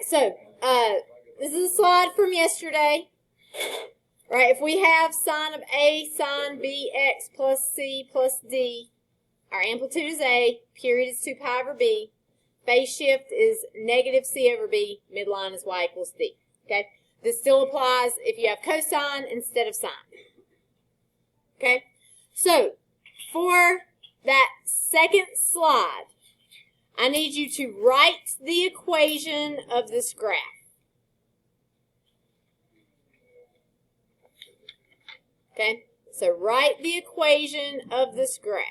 So, this is a slide from yesterday. Right, if we have sine of A sine BX plus C plus D, our amplitude is A, period is 2 pi over B, phase shift is negative C over B, midline is Y equals D. Okay, this still applies if you have cosine instead of sine. Okay, so for that second slide, I need you to write the equation of this graph. Okay, so write the equation of this graph.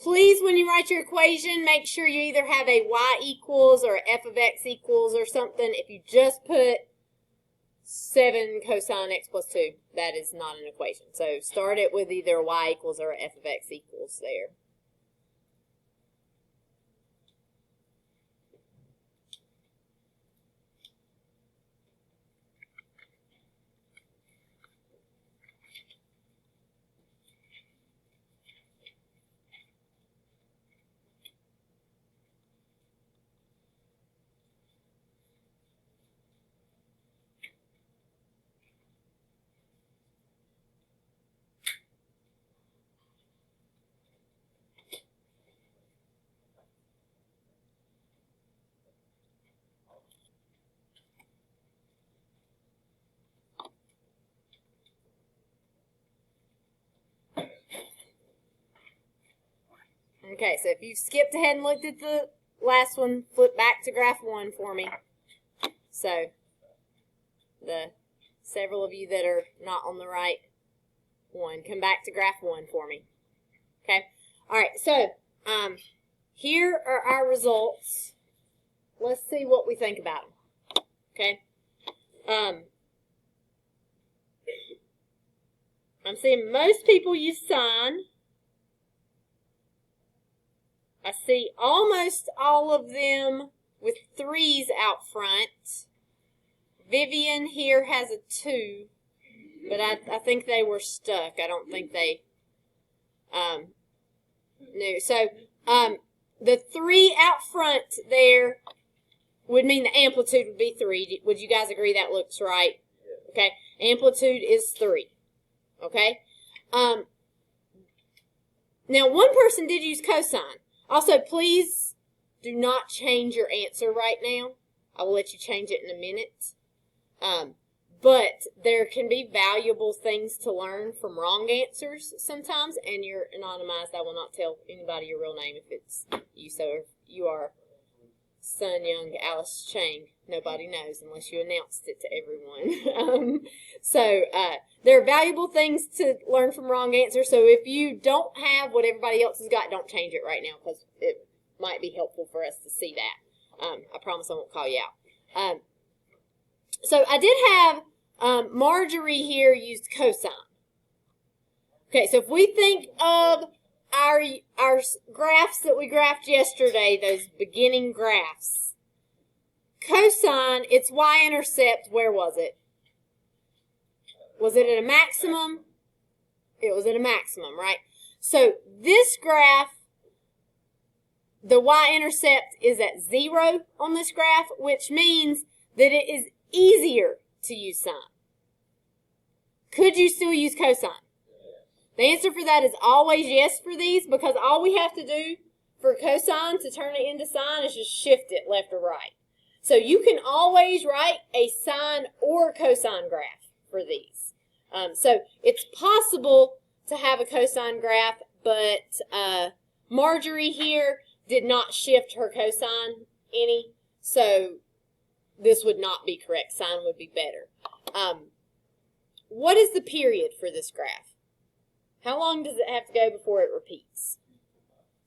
Please, when you write your equation, make sure you either have a y equals or f of x equals or something. If you just put 7 cosine x plus 2, that is not an equation. So start it with either y equals or f of x equals there. Okay, so if you've skipped ahead and looked at the last one, flip back to graph 1 for me. So, the several of you that are not on the right one, come back to graph 1 for me. Okay, all right, so here are our results. Let's see what we think about them. Okay, I'm seeing most people use sine. I see almost all of them with 3's out front. Vivian here has a 2, but I think they were stuck. I don't think they knew. So the 3 out front there would mean the amplitude would be 3. Would you guys agree that looks right? Okay, amplitude is 3. Okay. Now one person did use cosine. Also, please do not change your answer right now. I will let you change it in a minute. But there can be valuable things to learn from wrong answers sometimes, and you're anonymized. I will not tell anybody your real name if it's you. So if you are Sun Young Alice Chang, nobody knows unless you announced it to everyone. There are valuable things to learn from wrong answers. So if you don't have what everybody else has got, don't change it right now because it might be helpful for us to see that. I promise I won't call you out. So I did have Marjorie here used cosine. Okay, so if we think of our graphs that we graphed yesterday, those beginning graphs, cosine, its y-intercept, where was it? Was it at a maximum? It was at a maximum, right? So this graph, the y-intercept is at 0 on this graph, which means that it is easier to use sine. Could you still use cosine? The answer for that is always yes for these, because all we have to do for cosine to turn it into sine is just shift it left or right. So you can always write a sine or cosine graph for these. So it's possible to have a cosine graph, but Marjorie here did not shift her cosine any, so this would not be correct. Sine would be better. What is the period for this graph? How long does it have to go before it repeats?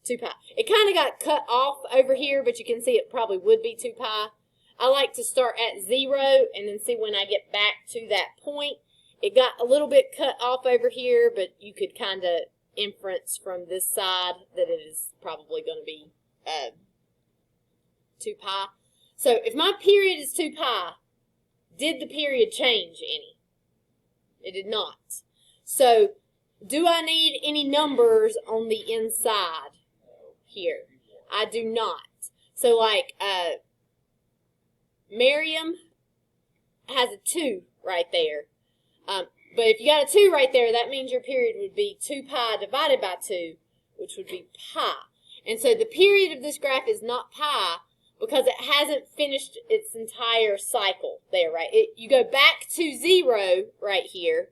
2 pi. It kind of got cut off over here, but you can see it probably would be 2 pi. I like to start at 0 and then see when I get back to that point. it got a little bit cut off over here, but you could kind of inference from this side that it is probably going to be 2 pi. So if my period is 2 pi, did the period change any? It did not. So do I need any numbers on the inside here? I do not. So like Miriam has a 2 right there. But if you got a 2 right there, that means your period would be 2 pi divided by 2, which would be pi. And so the period of this graph is not pi because it hasn't finished its entire cycle there, right? You go back to 0 right here,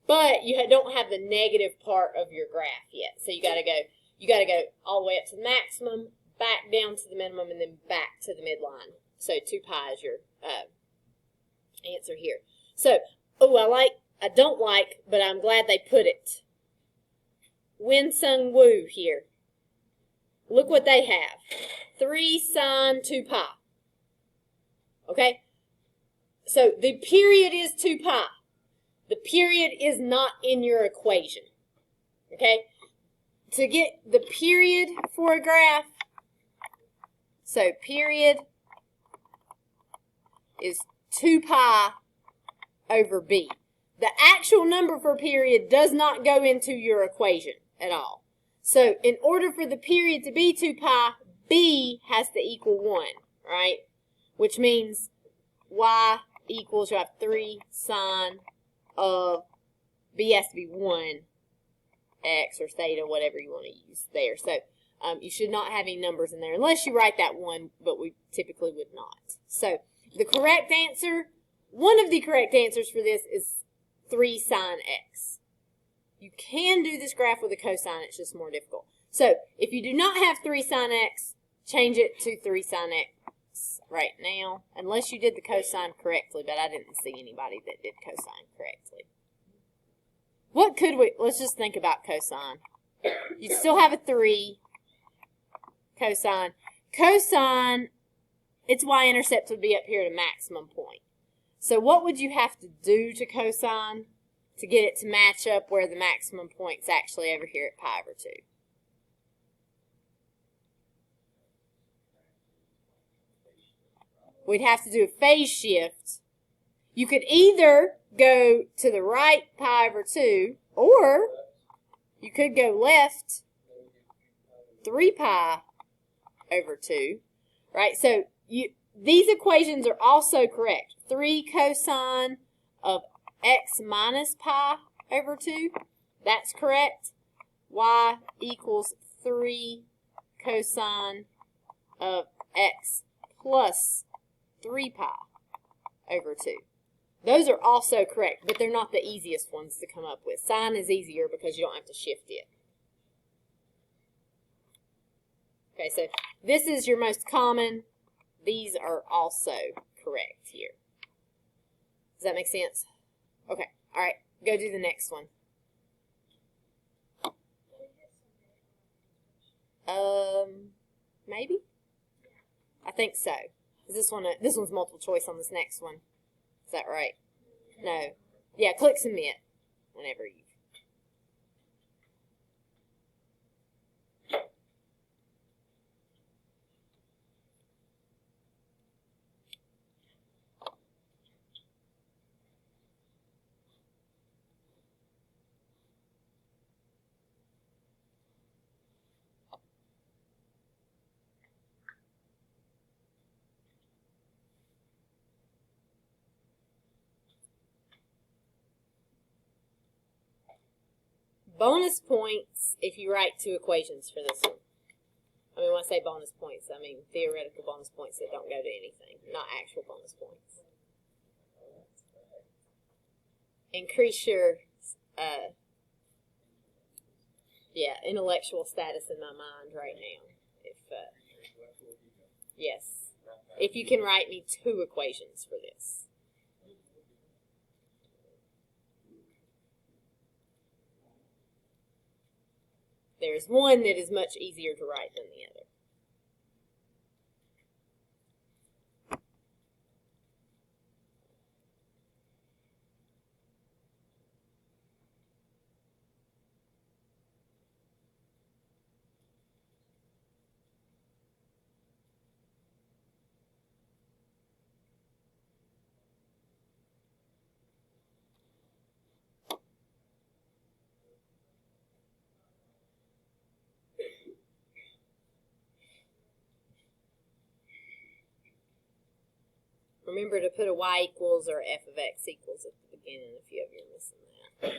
but you don't have the negative part of your graph yet. So you got to go all the way up to the maximum, back down to the minimum, and then back to the midline. So 2 pi is your answer here. So, I don't like, but I'm glad they put it. Winsung Woo here. Look what they have. 3 sine 2 pi. Okay? So the period is 2 pi. The period is not in your equation. Okay? To get the period for a graph, so period is 2 pi over b. The actual number for period does not go into your equation at all. So in order for the period to be 2 pi, b has to equal 1, right? Which means y equals, you have 3 sine of b has to be 1, x or theta, whatever you want to use there. So you should not have any numbers in there unless you write that 1, but we typically would not. So the correct answer, one of the correct answers for this is 3 sine x. You can do this graph with a cosine, it's just more difficult. So if you do not have 3 sine x, change it to 3 sine x right now, unless you did the cosine correctly, but I didn't see anybody that did cosine correctly. What could we, let's just think about cosine. You'd still have a 3 cosine. Cosine, its y-intercept would be up here at a maximum point. So what would you have to do to cosine to get it to match up where the maximum point's actually over here at pi over 2? We'd have to do a phase shift. You could either go to the right pi over 2, or you could go left 3 pi over 2, right? So these equations are also correct. 3 cosine of x minus pi over 2, that's correct. Y equals 3 cosine of x plus 3 pi over 2. Those are also correct, but they're not the easiest ones to come up with. Sine is easier because you don't have to shift it. Okay, so this is your most common. These are also correct here. Does that make sense? Okay, all right, go do the next one. Maybe? I think so. This one's multiple choice on this next one. Is that right? No. Yeah, click submit whenever you. Bonus points if you write 2 equations for this one. I mean, when I say bonus points, I mean theoretical bonus points that don't go to anything, not actual bonus points. Increase your, intellectual status in my mind right now. Yes. If you can write me 2 equations for this. There's one that is much easier to write than the other. Remember to put a y equals or f of x equals at the beginning if you ever missing that.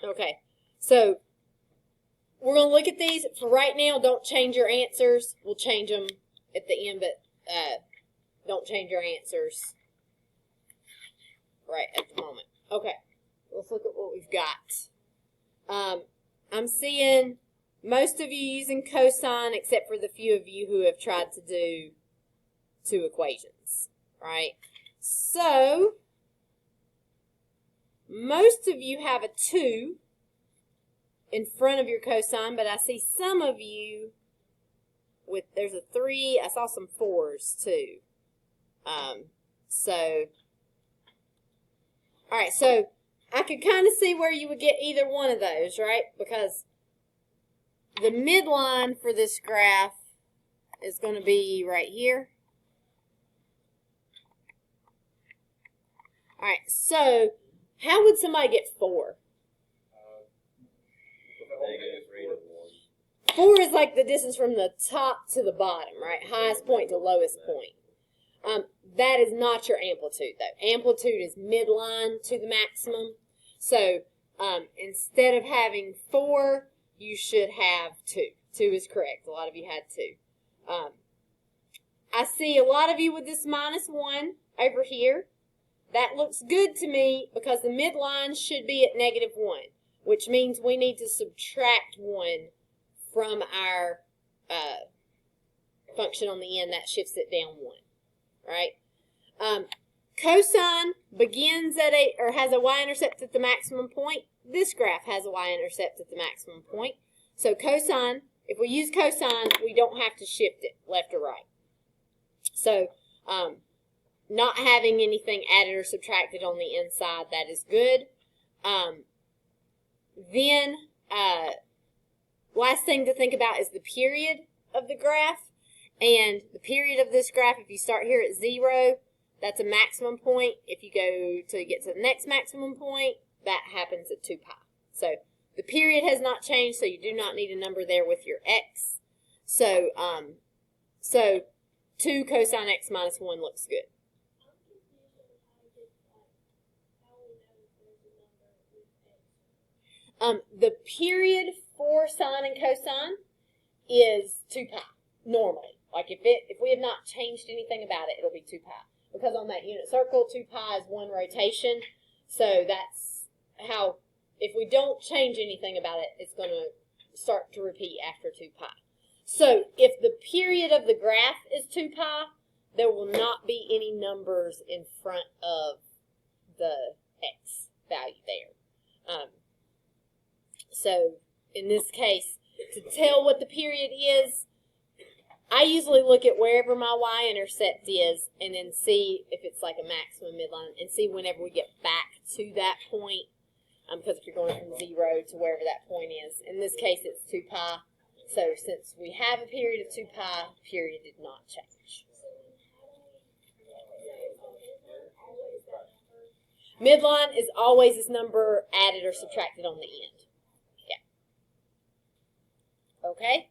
Okay, so we're going to look at these. For right now, don't change your answers. We'll change them at the end, but don't change your answers right at the moment. Okay, let's look at what we've got. I'm seeing most of you using cosine, except for the few of you who have tried to do two equations, right? So, most of you have a 2 in front of your cosine, but I see some of you with, there's a 3, I saw some 4s too. Alright, so I could kind of see where you would get either one of those, right? Because the midline for this graph is going to be right here. Alright, so how would somebody get 4? 4 is like the distance from the top to the bottom, right? Highest point to lowest point. That is not your amplitude, though. Amplitude is midline to the maximum. So instead of having 4, you should have 2. 2 is correct. A lot of you had 2. I see a lot of you with this -1 over here. That looks good to me because the midline should be at -1, which means we need to subtract 1 from our function on the end. That shifts it down 1, right? Cosine begins at has a y-intercept at the maximum point. This graph has a y-intercept at the maximum point. So cosine, if we use cosine, we don't have to shift it left or right. So not having anything added or subtracted on the inside, that is good. Then last thing to think about is the period of the graph. And the period of this graph, if you start here at 0, that's a maximum point. If you go to get to the next maximum point, that happens at 2 pi. So the period has not changed, so you do not need a number there with your x. So 2 cosine x minus 1 looks good. The period for sine and cosine is 2 pi, normally. Like if we have not changed anything about it, it'll be 2 pi. Because on that unit circle, 2 pi is 1 rotation. So that's how, if we don't change anything about it, it's going to start to repeat after 2 pi. So if the period of the graph is 2 pi, there will not be any numbers in front of the x value there. So in this case, to tell what the period is, I usually look at wherever my y-intercept is and then see if it's like a maximum midline and see whenever we get back to that point. Because if you're going from 0 to wherever that point is, in this case it's 2 pi. So since we have a period of 2 pi, period did not change. Midline is always this number added or subtracted on the end. Okay?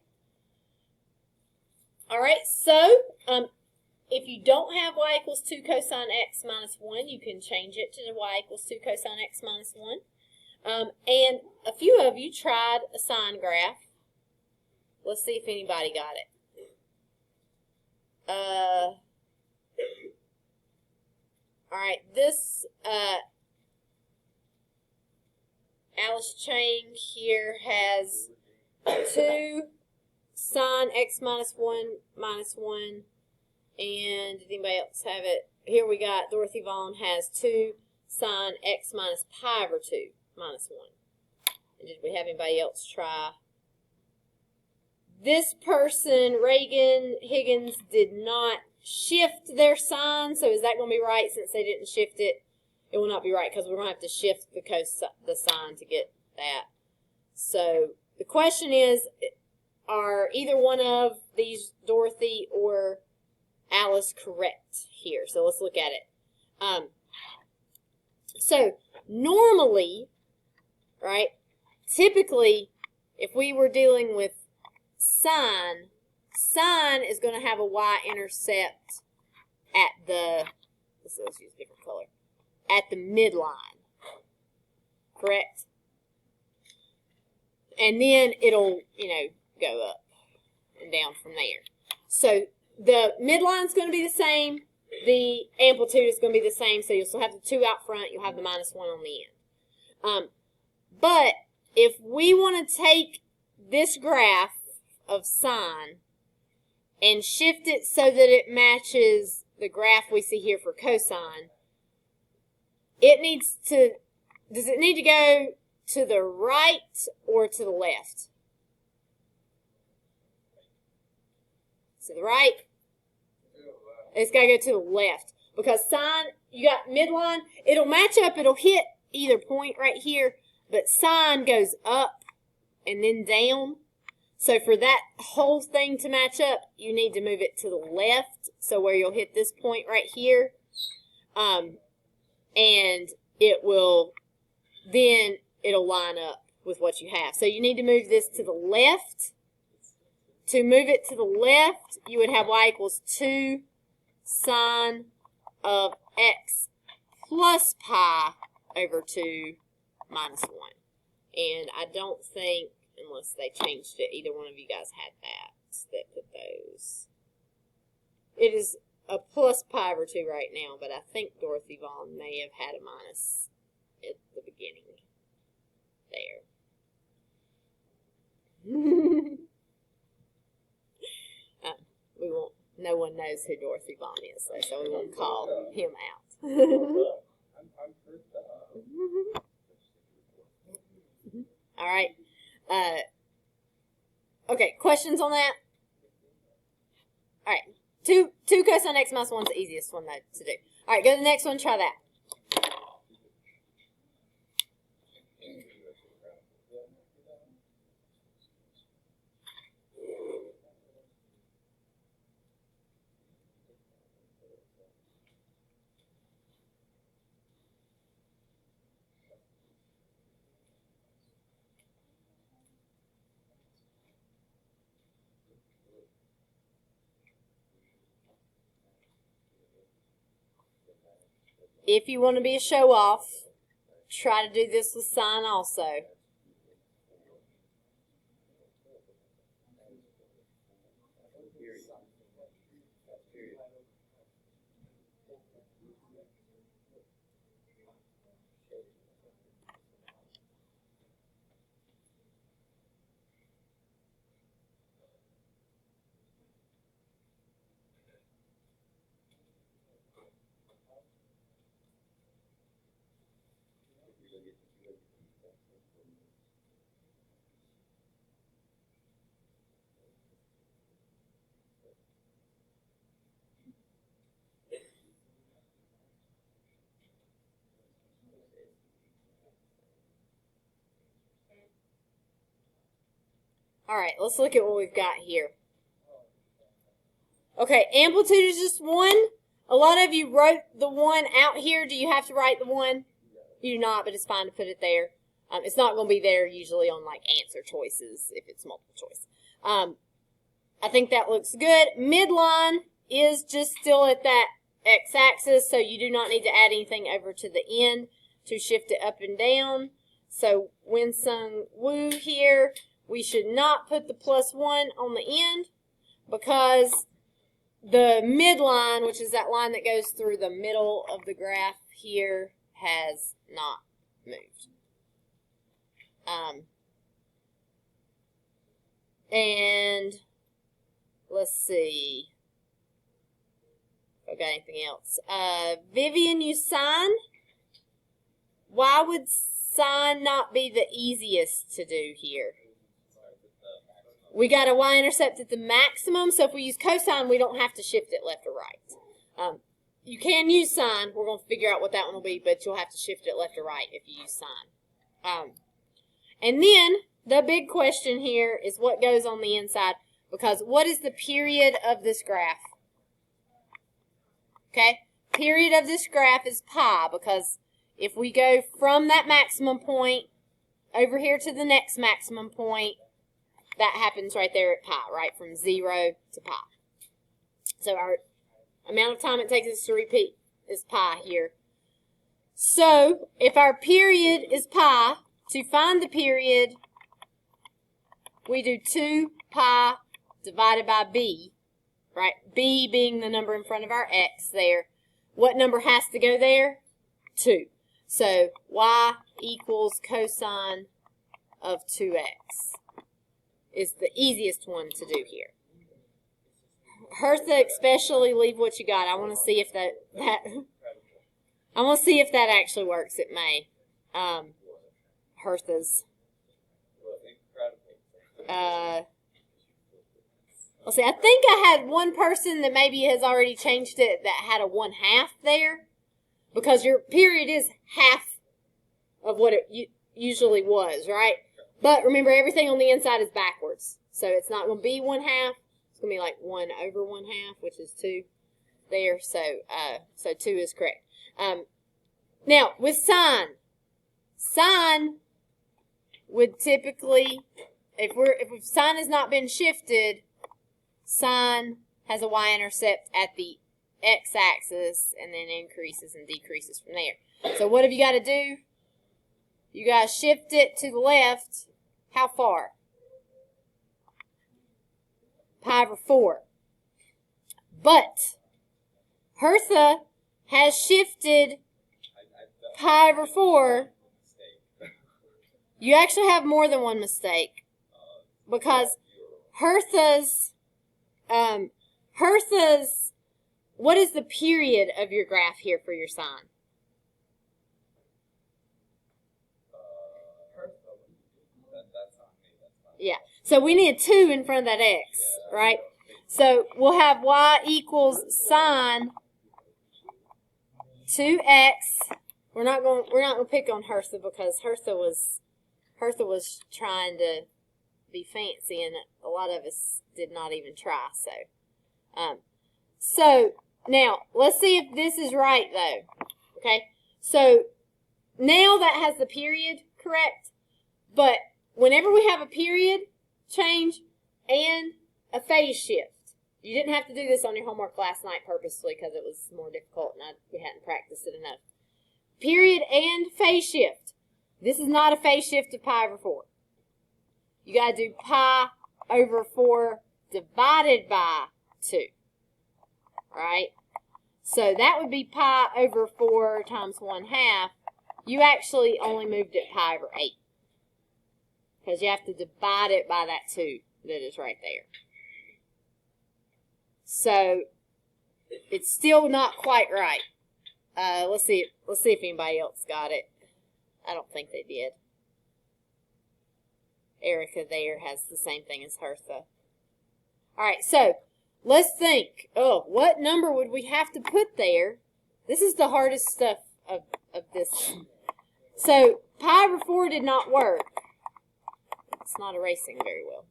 All right, so if you don't have y equals 2 cosine x minus 1, you can change it to y equals 2 cosine x minus 1. And a few of you tried a sine graph. Let's see if anybody got it. All right, this Alice Chang here has 2 sine x minus 1 minus 1. And did anybody else have it? Here we got Dorothy Vaughn has 2 sine x minus pi over 2 minus 1. And did we have anybody else try? This person, Reagan Higgins, did not shift their sign. So is that going to be right since they didn't shift it? It will not be right because we're going to have to shift the sign to get that. So the question is, are either one of these, Dorothy or Alice, correct here? So let's look at it. So normally, right, typically, if we were dealing with sine is going to have a y-intercept at the, let's use a different color, at the midline, correct? And then it'll, go up and down from there. So the midline's going to be the same. The amplitude is going to be the same. So you'll still have the 2 out front. You'll have the -1 on the end. But if we want to take this graph of sine and shift it so that it matches the graph we see here for cosine, it needs to, does it need to go to the right or to the left? To the right. It's got to go to the left. Because sine, you got midline, it'll match up, it'll hit either point right here, but sine goes up and then down. So for that whole thing to match up, you need to move it to the left, so where you'll hit this point right here. And it will, then it'll line up with what you have. So you need to move this to the left. To move it to the left, you would have y equals 2 sine of x plus pi over 2 minus 1. And I don't think, unless they changed it, either one of you guys had that put those. It is a plus pi over 2 right now, but I think Dorothy Vaughn may have had a minus at the beginning. There. We won't. No one knows who Dorothy Vaughn is, though, so we won't call him out. All right. Okay, questions on that? All right. 2 cosine x minus 1 is the easiest one to do. All right, go to the next one. Try that. If you want to be a show-off, try to do this with sine also. All right, let's look at what we've got here. Okay, amplitude is just 1. A lot of you wrote the 1 out here. Do you have to write the 1? You do not, but it's fine to put it there. It's not going to be there usually on like answer choices if it's multiple choice. I think that looks good. Midline is just still at that x-axis, so you do not need to add anything over to the end to shift it up and down. So Win Sung Woo here, we should not put the +1 on the end because the midline, which is that line that goes through the middle of the graph here, has not moved. And let's see if I've got anything else. Vivian, you sine. Why would sine not be the easiest to do here? We got a y-intercept at the maximum, so if we use cosine, we don't have to shift it left or right. You can use sine. We're going to figure out what that one will be, but you'll have to shift it left or right if you use sine. And then the big question here is what goes on the inside, because what is the period of this graph? Okay, period of this graph is pi, because if we go from that maximum point over here to the next maximum point, that happens right there at pi, right, from 0 to pi. So our amount of time it takes us to repeat is pi here. So if our period is pi, to find the period, we do 2 pi divided by b, right? B being the number in front of our x there. What number has to go there? 2. So y equals cosine of 2x is the easiest one to do here. Hertha especially, leave what you got. I want to see if that I want to see if that actually works. It may. Hertha's. Let's see. I think I had one person that maybe has already changed it that had a 1/2 there, because your period is half of what it usually was, right? But remember, everything on the inside is backwards, so it's not going to be 1/2. It's going to be like 1 over 1/2, which is 2 there. So, so 2 is correct. Now, with sine would typically, if sine has not been shifted, sine has a y-intercept at the x-axis and then increases and decreases from there. So what have you got to do? You got to shift it to the left. How far? Pi over 4. But Hertha has shifted pi over 4. You actually have more than one mistake, because Hertha's, what is the period of your graph here for your sine? Yeah, so we need a 2 in front of that x, right? So we'll have y equals sine 2x. We're not going to pick on Hertha, because Hertha was trying to be fancy, and a lot of us did not even try. So now let's see if this is right though. Okay, so now that has the period correct, but whenever we have a period change and a phase shift, you didn't have to do this on your homework last night purposely because it was more difficult and we hadn't practiced it enough. Period and phase shift. This is not a phase shift of pi over 4. You got to do pi over 4 divided by 2. Right? So that would be pi over 4 times 1/2. You actually only moved it pi over 8. Because you have to divide it by that 2 that is right there. So it's still not quite right. Let's see if anybody else got it. I don't think they did. Erica there has the same thing as Hertha. Alright, so let's think. Oh, what number would we have to put there? This is the hardest stuff of this. So pi over 4 did not work. It's not erasing very well.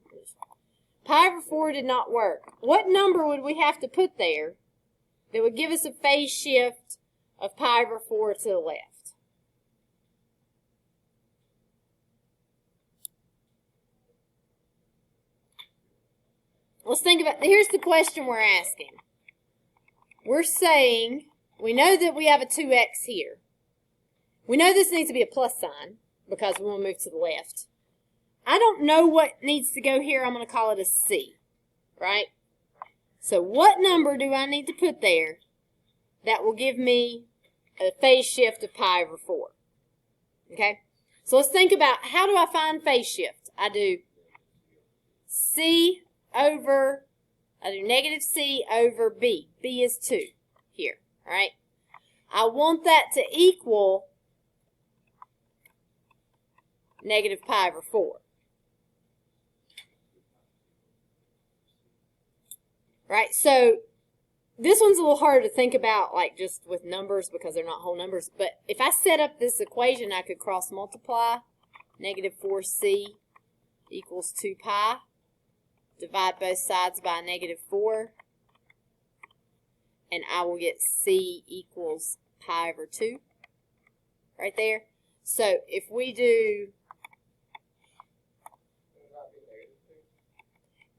Pi over 4 did not work. What number would we have to put there that would give us a phase shift of pi over 4 to the left? Let's think about, here's the question we're asking. We're saying, we know that we have a 2x here. We know this needs to be a plus sign because we want to move to the left. I don't know what needs to go here. I'm going to call it a C, right? So what number do I need to put there that will give me a phase shift of pi over 4? Okay? So let's think about, how do I find phase shift? I do negative C over B. B is 2 here, all right? I want that to equal negative pi over 4. Right, so this one's a little harder to think about, like just with numbers because they're not whole numbers. But if I set up this equation, I could cross multiply negative 4c equals 2 pi. Divide both sides by -4. And I will get C equals pi over 2. Right there. So if we do,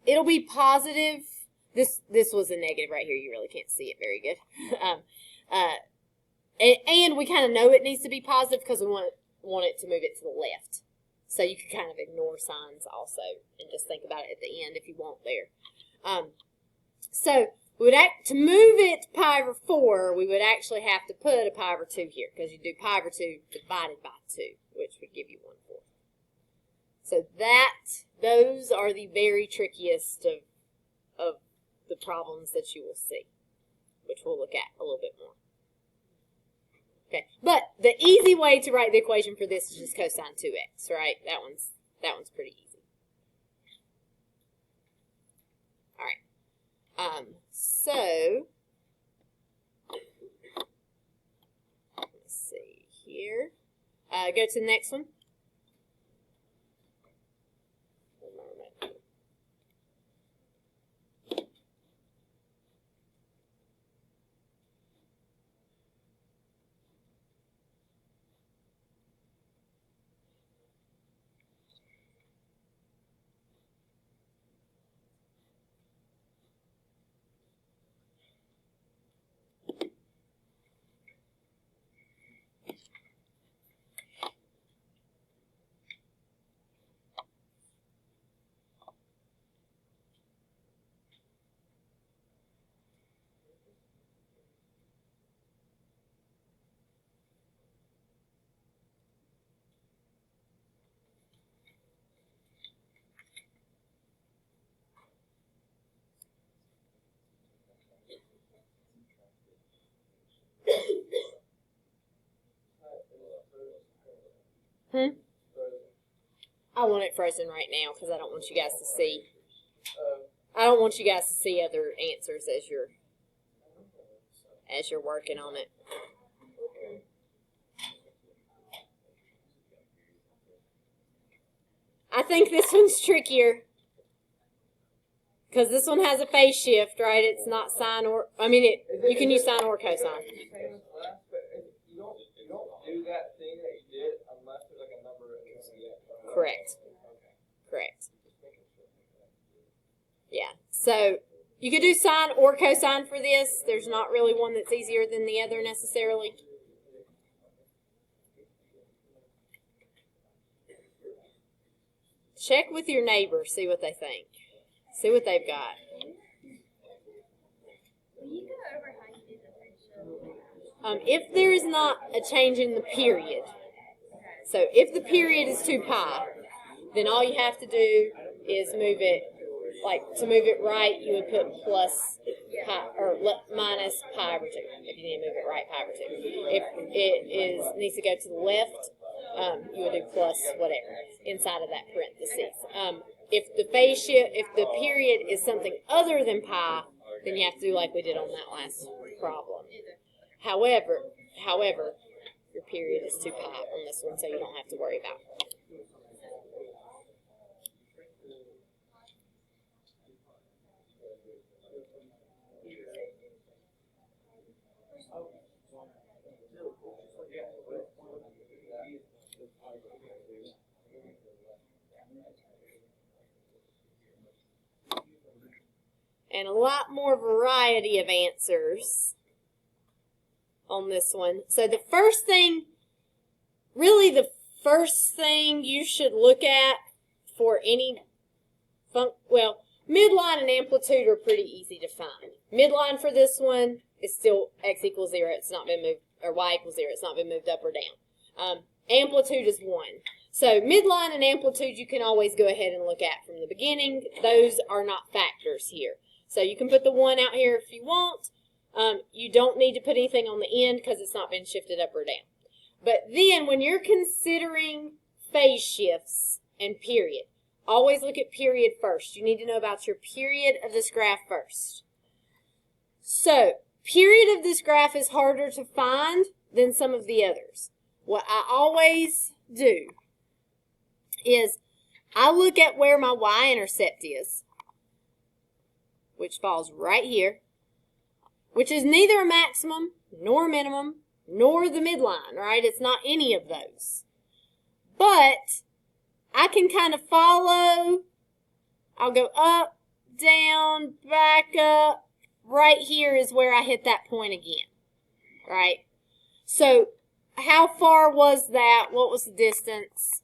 it'll be positive. This was a negative right here. You really can't see it very good. And we kind of know it needs to be positive because we want it to move it to the left. So you can kind of ignore signs also and just think about it at the end if you want there. So we would to move it to pi over 4, we would actually have to put a pi over 2 here because you do pi over 2 divided by 2, which would give you 1/4. So those are the very trickiest of the problems that you will see, which we'll look at a little bit more. Okay, but the easy way to write the equation for this is just cosine 2x, right? That one's pretty easy. All right. So let's see here. Go to the next one. I want it frozen right now because I don't want you guys to see. I don't want you guys to see other answers as you're working on it. I think this one's trickier because this one has a phase shift, right? It's not sine or, you can use sine or cosine. You don't do that thing that you did unless there's like a number in the Correct. Correct. Yeah. So you could do sine or cosine for this. There's not really one that's easier than the other necessarily. Check with your neighbor, see what they think. See what they've got. If there is not a change in the period, so if the period is 2 pi, then all you have to do is move it, like to move it right, you would put plus pi, or minus pi over 2. If you need to move it right, pi over 2. If it needs to go to the left, you would do plus whatever inside of that parentheses. If the phase shift, if the period is something other than pi, then you have to do like we did on that last problem. However, your period is 2 pi on this one, so you don't have to worry about it. And a lot more variety of answers on this one. So the first thing, really the first thing you should look at for any midline and amplitude are pretty easy to find. Midline for this one is still x equals 0. It's not been moved, or y equals 0. It's not been moved up or down. Amplitude is 1. So midline and amplitude you can always go ahead and look at from the beginning. Those are not factors here. So you can put the 1 out here if you want. You don't need to put anything on the end because it's not been shifted up or down. But then when you're considering phase shifts and period, always look at period first. You need to know about your period of this graph first. So period of this graph is harder to find than some of the others. What I always do is I look at where my y-intercept is, which falls right here, which is neither a maximum, nor a minimum, nor the midline, right? It's not any of those. But I can kind of follow. I'll go up, down, back up. Right here is where I hit that point again, right? So how far was that? What was the distance?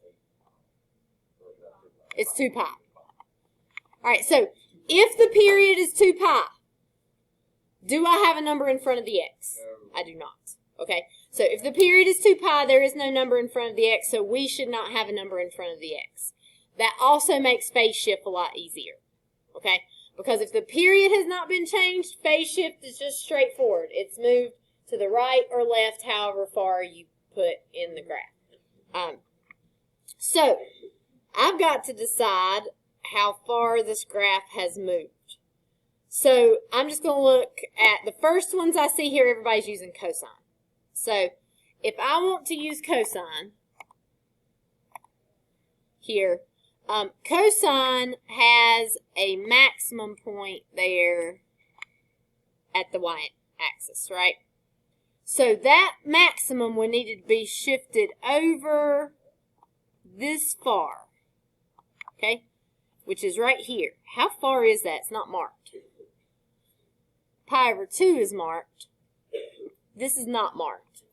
It's 2 pi. All right, so if the period is 2 pi, do I have a number in front of the x? No. I do not. Okay, so if the period is 2 pi, there is no number in front of the x, so we should not have a number in front of the x. That also makes phase shift a lot easier, okay? Because if the period has not been changed, phase shift is just straightforward. It's moved to the right or left, however far you put in the graph. So I've got to decide how far this graph has moved. So I'm just going to look at the first ones I see here. Everybody's using cosine. So if I want to use cosine here, cosine has a maximum point there at the y-axis, right? So that maximum would need to be shifted over this far, okay? Which is right here. How far is that? It's not marked. Pi over 2 is marked. This is not marked.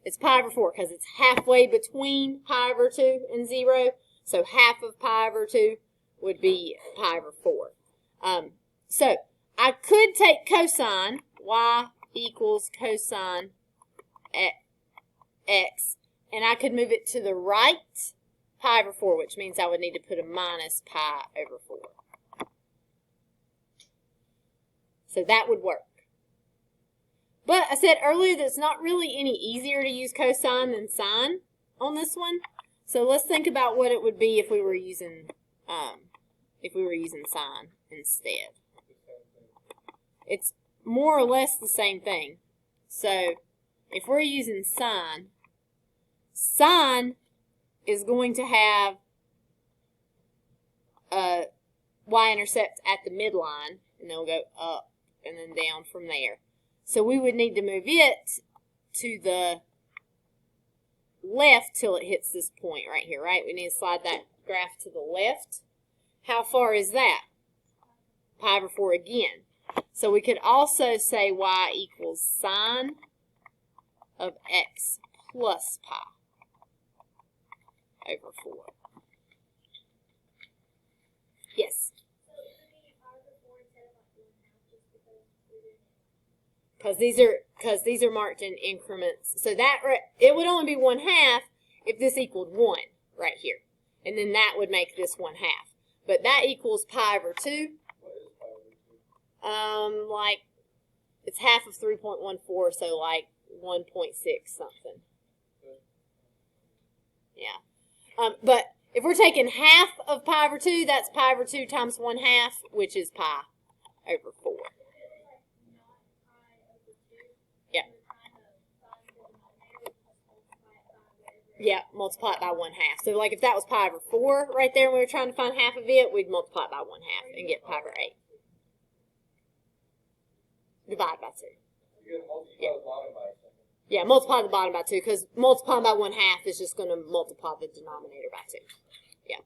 It's pi over 4 because it's halfway between pi over 2 and 0. So half of pi over 2 would be pi over 4. So I could take cosine, y equals cosine x, and I could move it to the right, pi over 4, which means I would need to put a minus pi over 4. So that would work. But I said earlier that it's not really any easier to use cosine than sine on this one. So let's think about what it would be if we were using sine instead. It's more or less the same thing. So if we're using sine, sine is going to have a y-intercept at the midline, and then we'll go up and then down from there. So we would need to move it to the left till it hits this point right here, right? We need to slide that graph to the left. How far is that? Pi over 4 again. So we could also say y equals sine of x plus pi over 4. Yes? Because these are marked in increments. So that it would only be 1/2 if this equaled 1 right here. And then that would make this 1/2. But that equals pi over 2. Like, it's half of 3.14, so like 1.6 something. Yeah. But if we're taking half of pi over 2, that's pi over 2 times 1/2, which is pi over 4. Yeah. Yeah, multiply it by 1/2. So like if that was pi over 4 right there and we were trying to find half of it, we'd multiply it by 1/2 and get pi over 8. Divide by 2. Yeah, multiply the bottom by 2 because multiplying by 1/2 is just going to multiply the denominator by 2. Yeah.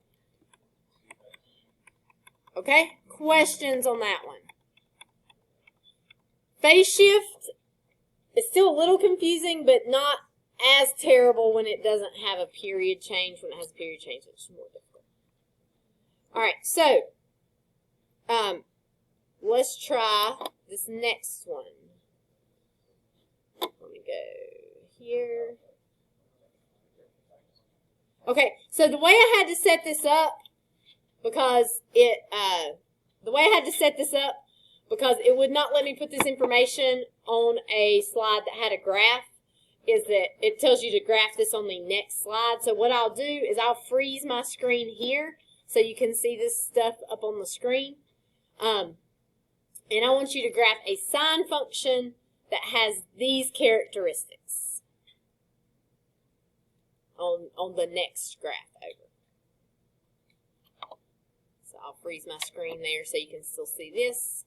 Okay, questions on that one? Phase shift is still a little confusing, but not as terrible when it doesn't have a period change. When it has a period change, it's more difficult. All right, so let's try this next one. Let me go here. Okay, so the way I had to set this up, because it would not let me put this information on a slide that had a graph, is that it tells you to graph this on the next slide. So what I'll do is I'll freeze my screen here so you can see this stuff up on the screen. And I want you to graph a sine function that has these characteristics on the next graph over. So I'll freeze my screen there so you can still see this.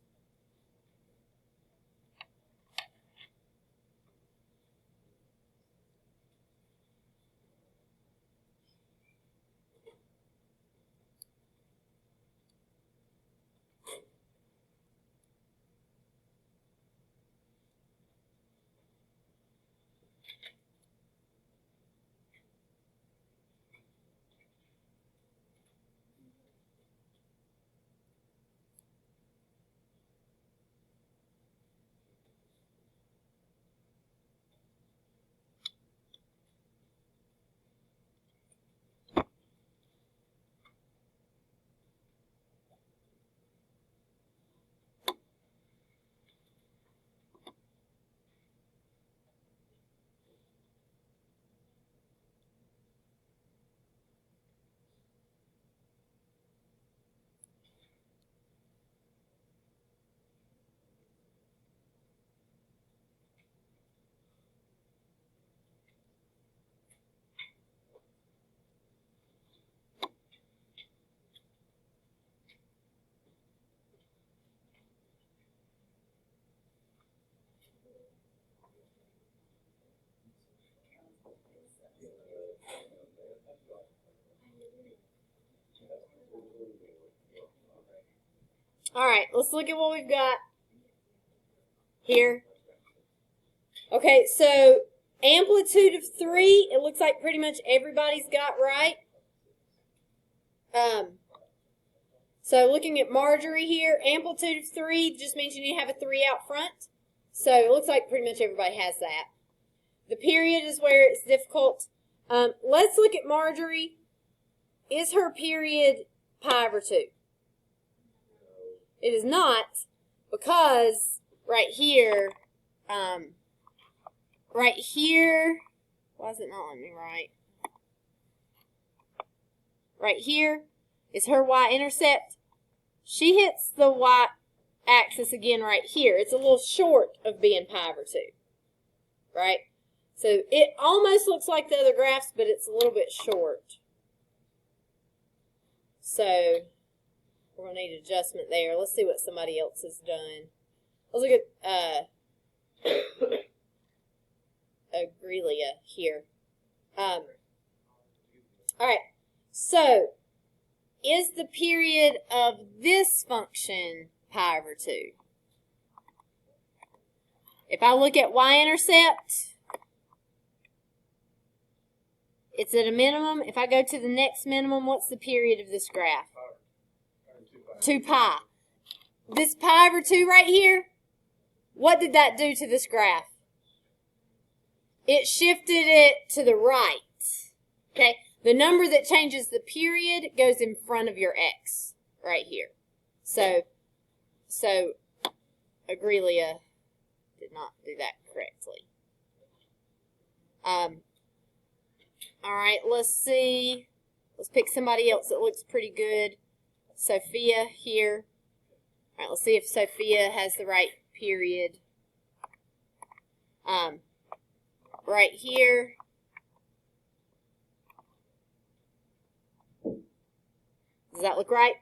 All right, let's look at what we've got here. Okay, so amplitude of 3, it looks like pretty much everybody's got right. So looking at Marjorie here, amplitude of 3 just means you need to have a 3 out front. So it looks like pretty much everybody has that. The period is where it's difficult. Let's look at Marjorie. Is her period pi over 2? It is not, because right here, why is it not letting me write? Right here is her y-intercept. She hits the y-axis again right here. It's a little short of being pi over 2, right? So it almost looks like the other graphs, but it's a little bit short. So we're going to need adjustment there. Let's see what somebody else has done. Let's look at Agrelia here. All right. So is the period of this function pi over 2? If I look at y-intercept, it's at a minimum. If I go to the next minimum, what's the period of this graph? 2 pi. This pi over 2 right here, what did that do to this graph? It shifted it to the right. Okay? The number that changes the period goes in front of your x right here. So Agrelia did not do that correctly. All right, let's see. Let's pick somebody else that looks pretty good. Sophia here. All right, let's see if Sophia has the right period. Right here. Does that look right?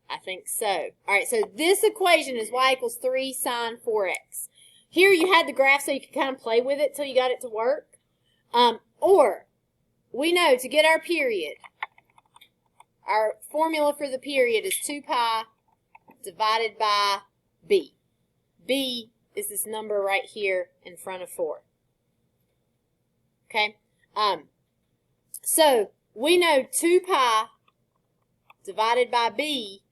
I think so. All right, so this equation is y equals 3 sine 4x. Here you had the graph so you could kind of play with it till you got it to work. Or we know to get our period, our formula for the period is 2 pi divided by b. B is this number right here in front of 4. Okay? So we know 2 pi divided by b,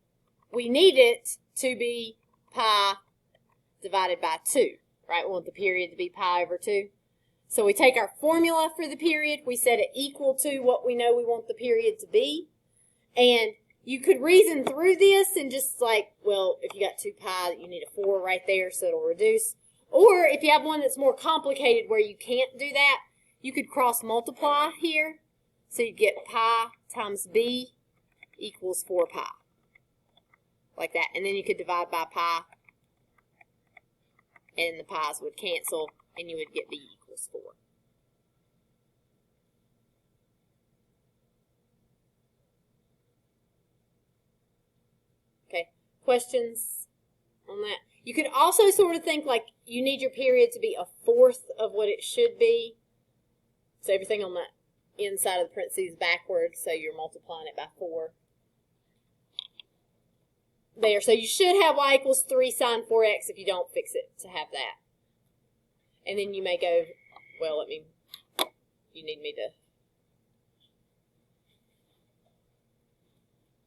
we need it to be pi divided by 2. Right? We want the period to be pi over 2. So we take our formula for the period, we set it equal to what we know we want the period to be, and you could reason through this and just like, well, if you got 2 pi, you need a 4 right there so it'll reduce. Or if you have one that's more complicated where you can't do that, you could cross multiply here. So you get pi times b equals 4 pi. Like that. And then you could divide by pi, and the pi's would cancel, and you would get b equals 4. questions on that? You could also sort of think like you need your period to be a fourth of what it should be. So everything on the inside of the parentheses backwards, so you're multiplying it by 4. There, so you should have y equals 3 sine 4x if you don't fix it to have that. And then you may go, well, you need me to,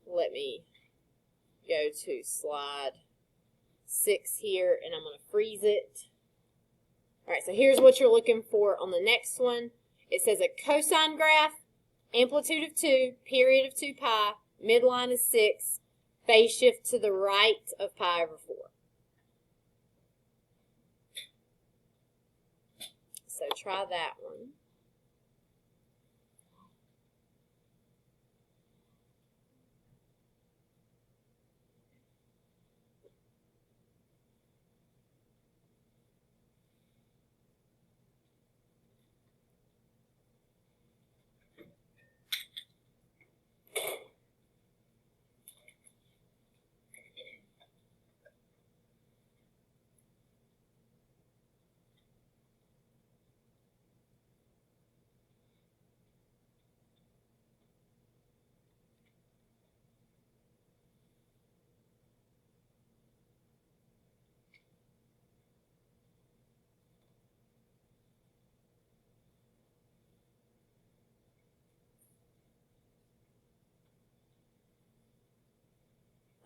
let me go to slide 6 here, and I'm going to freeze it. All right, so here's what you're looking for on the next one. It says a cosine graph, amplitude of 2, period of 2 pi, midline is 6, phase shift to the right of pi over 4. So try that one.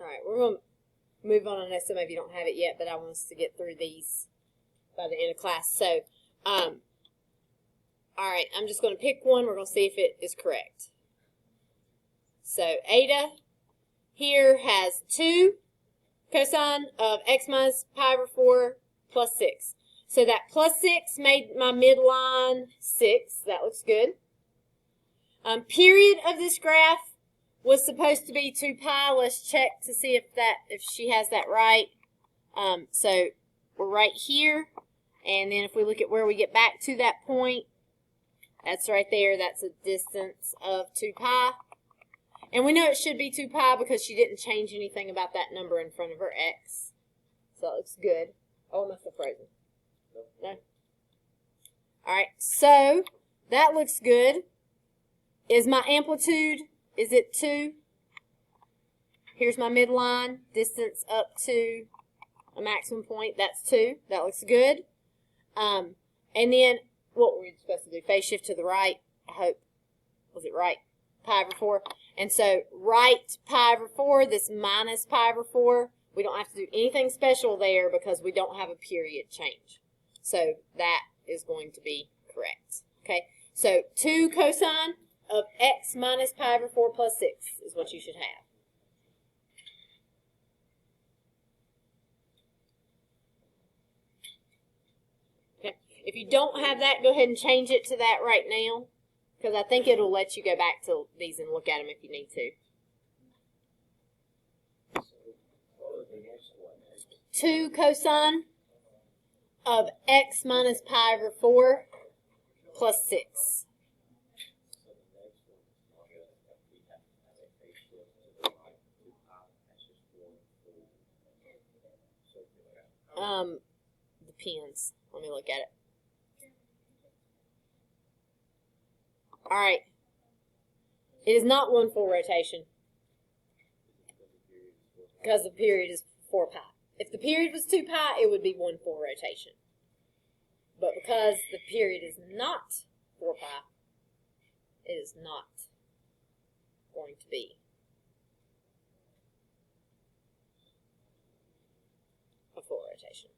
All right, we're going to move on. I know some of you don't have it yet, but I want us to get through these by the end of class. So, all right, I'm just going to pick one. We're going to see if it is correct. So, Ada here has 2 cosine of x minus pi over 4 plus 6. So that plus 6 made my midline 6. That looks good. Period of this graph was supposed to be 2 pi. Let's check to see if she has that right. So we're right here, and then if we look at where we get back to that point, that's right there. That's a distance of 2 pi. And we know it should be 2 pi because she didn't change anything about that number in front of her x. So it looks good. Oh, I must have frozen. No? All right, so that looks good. Is my amplitude, is it 2? Here's my midline, distance up to a maximum point. That's 2. That looks good. And then what were we supposed to do? Phase shift to the right. I hope. Was it right? Pi over 4. And so right pi over 4, this minus pi over 4, we don't have to do anything special there because we don't have a period change. So that is going to be correct. Okay, so 2 cosine of x minus pi over 4 plus 6 is what you should have. Okay, if you don't have that, go ahead and change it to that right now, because I think it'll let you go back to these and look at them if you need to. 2 cosine of x minus pi over 4 plus 6. Depends. Let me look at it. All right. It is not 1 full rotation because the period is 4 pi. If the period was 2 pi, it would be 1 full rotation. But because the period is not 4 pi, it is not going to be a full rotation.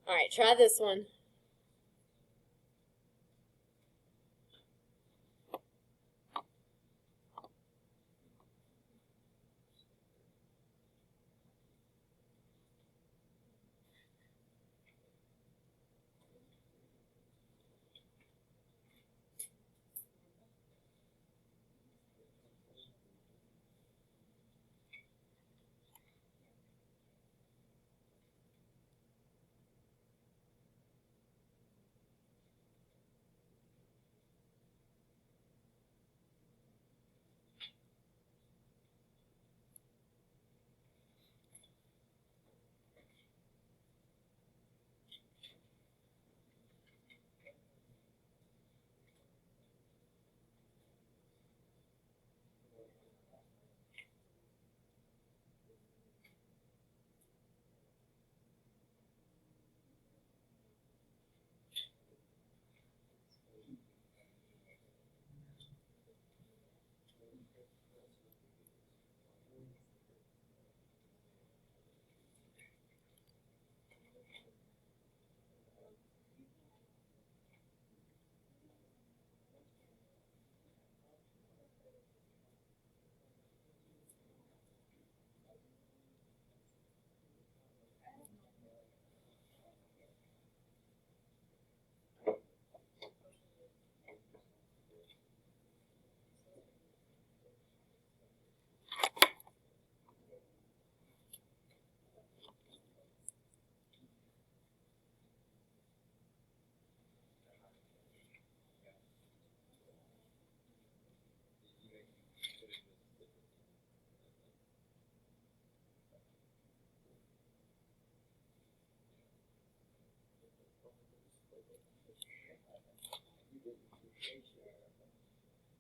All right, try this one.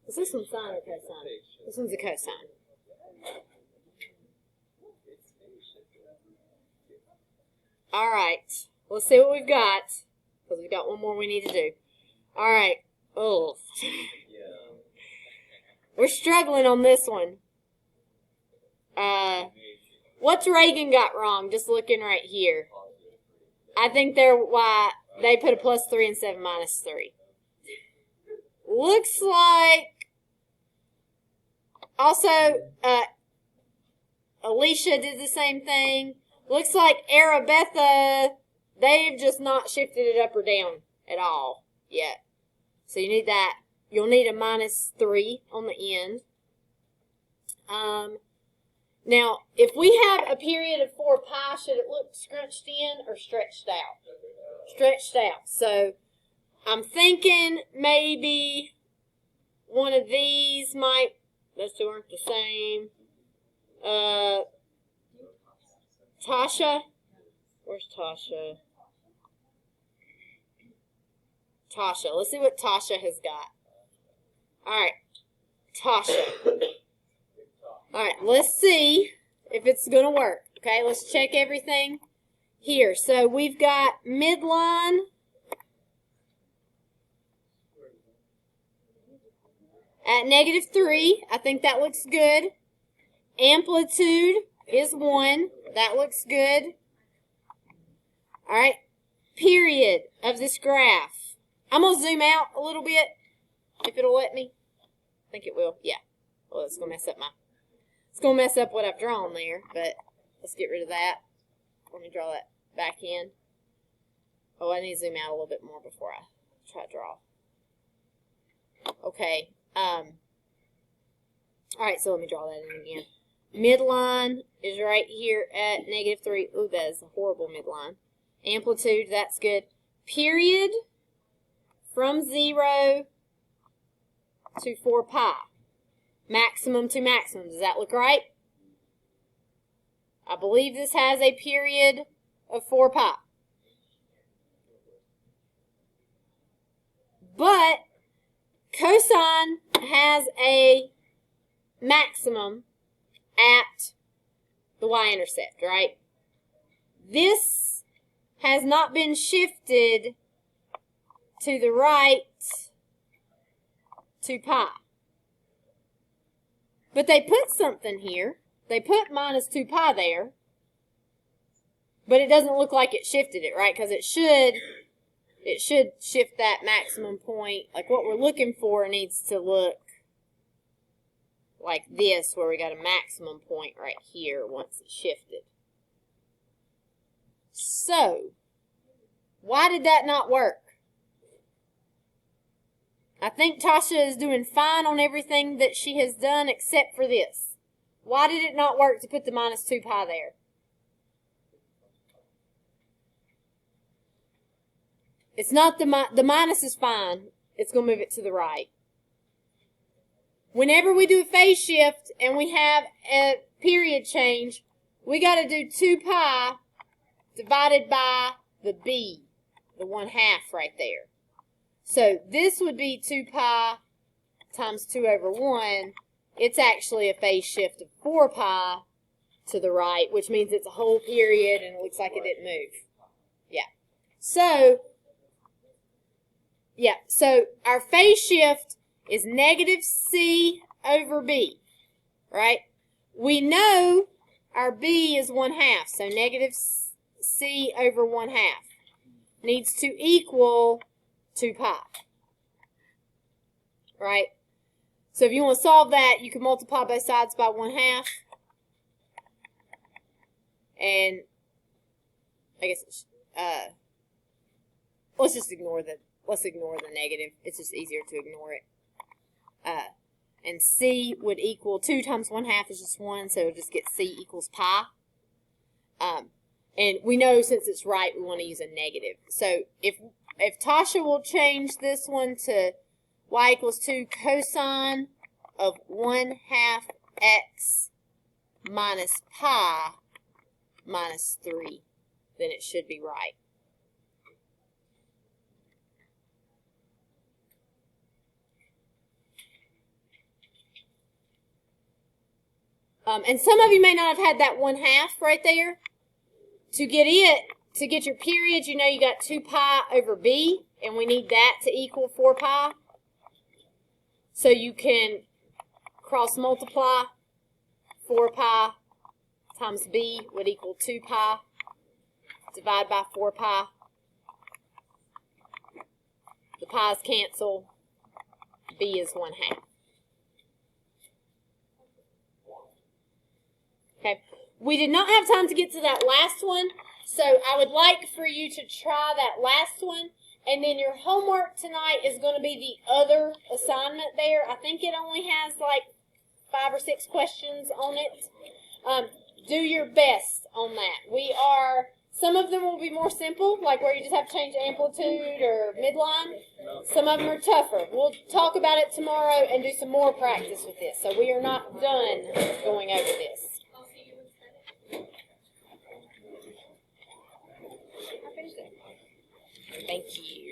Is this one sine or cosine? This one's a cosine. All right. Let's see what we've got. Because we've got one more we need to do. All right. Oh. We're struggling on this one. What's Reagan got wrong? Just looking right here. I think they put a +3 instead of -3. Looks like also Alicia did the same thing. Looks like Arabetha, they've just not shifted it up or down at all yet. So you need that. You'll need a -3 on the end. Now, if we have a period of 4 pi, should it look scrunched in or stretched out? Stretched out. So I'm thinking maybe one of these might, those two aren't the same. Tasha. Where's Tasha? Tasha. Let's see what Tasha has got. All right. Tasha. All right. Let's see if it's going to work. Okay. Let's check everything here. So we've got midline. At -3. I think that looks good. Amplitude is 1. That looks good. All right. Period of this graph. I'm going to zoom out a little bit, if it'll let me. I think it will. Yeah. Well, it's going to mess up what I've drawn there, but let's get rid of that. Let me draw that back in. Oh, I need to zoom out a little bit more before I try to draw. Okay. All right, so let me draw that in again. Midline is right here at -3. Ooh, that is a horrible midline. Amplitude, that's good. Period from 0 to 4 pi. Maximum to maximum. Does that look right? I believe this has a period of 4 pi. But cosine has a maximum at the y-intercept, right? This has not been shifted to the right to pi. But they put something here. They put -2 pi there. But it doesn't look like it shifted it, right? Because it should shift that maximum point. Like what we're looking for needs to look like this, where we got a maximum point right here once it's shifted. So, why did that not work? I think Tasha is doing fine on everything that she has done except for this. Why did it not work to put the -2 pi there? It's not the minus is fine. It's going to move it to the right. Whenever we do a phase shift and we have a period change, we got to do 2 pi divided by the b, the 1/2 right there. So this would be 2 pi times 2 over 1. It's actually a phase shift of 4 pi to the right, which means it's a whole period and it looks like it didn't move. Yeah. So our phase shift is -c over b, right? We know our b is 1/2, so -c over 1/2 needs to equal 2 pi, right? So if you want to solve that, you can multiply both sides by 1/2, and I guess let's ignore the negative. It's just easier to ignore it. And c would equal 2 times 1/2 is just 1, so it'll just get c equals pi. And we know since it's right, we want to use a negative. So if Tasha will change this one to y equals 2 cosine of 1/2 x minus pi minus 3, then it should be right. And some of you may not have had that 1/2 right there. To get your periods, you know you got 2 pi over b, and we need that to equal 4 pi. So you can cross multiply. 4 pi times b would equal 2 pi. Divide by 4 pi. The pi's cancel. B is 1/2. Okay. We did not have time to get to that last one, so I would like for you to try that last one, and then your homework tonight is going to be the other assignment there. I think it only has like 5 or 6 questions on it. Do your best on that. Some of them will be more simple, like where you just have to change amplitude or midline. Some of them are tougher. We'll talk about it tomorrow and do some more practice with this. So we are not done going over this. Thank you.